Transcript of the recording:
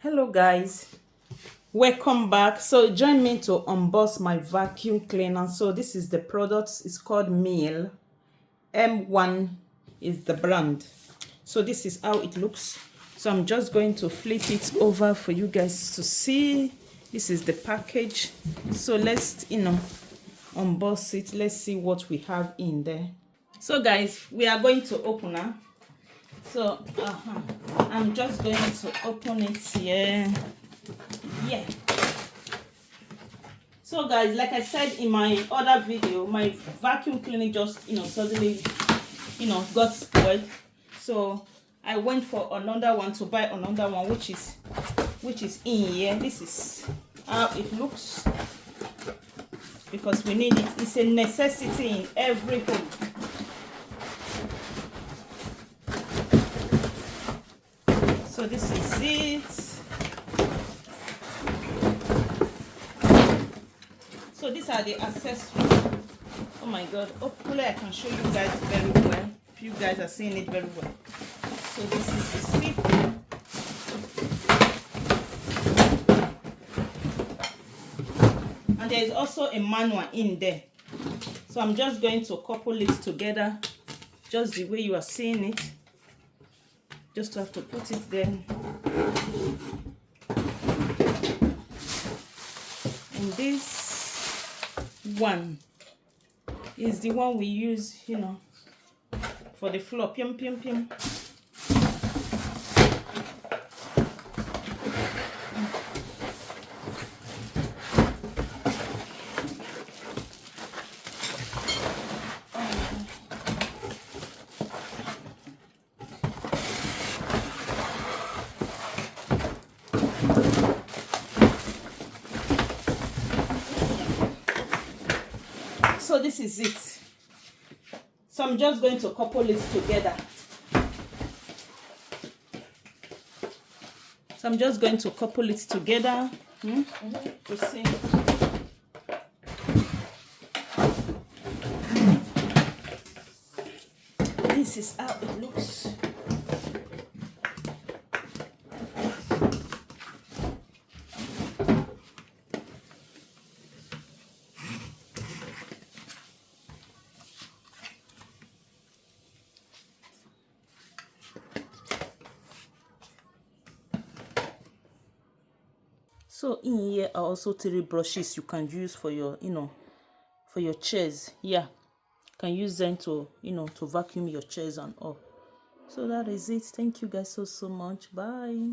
Hello guys, welcome back. So join me to unbox my vacuum cleaner. So this is the product. It's called Meal. M1 is the brand. So this is how it looks. So I'm just going to flip it over for you guys to see. This is the package. So let's unbox it. Let's see what we have in there. So guys, we are going to open now. So I'm just going to open it here. Yeah. So guys, like I said in my other video, my vacuum cleaner just suddenly got spoiled. So I went for another one to buy another one, which is in here. This is how it looks, because we need it. It's a necessity in every home. So this is it. So these are the accessories. Oh my god, hopefully I can show you guys very well. If you guys are seeing it very well. So this is the slip. And there is also a manual in there. So I'm just going to couple it together, just the way you are seeing it. Just have to put it there. And this one is the one we use, for the floor. Pium, pium, pium. So this is it. So I'm just going to couple it together. To see. This is how it looks. So in here are also 3 brushes you can use for your, for your chairs. Yeah, you can use them to, to vacuum your chairs and all. So that is it. Thank you guys so much. Bye.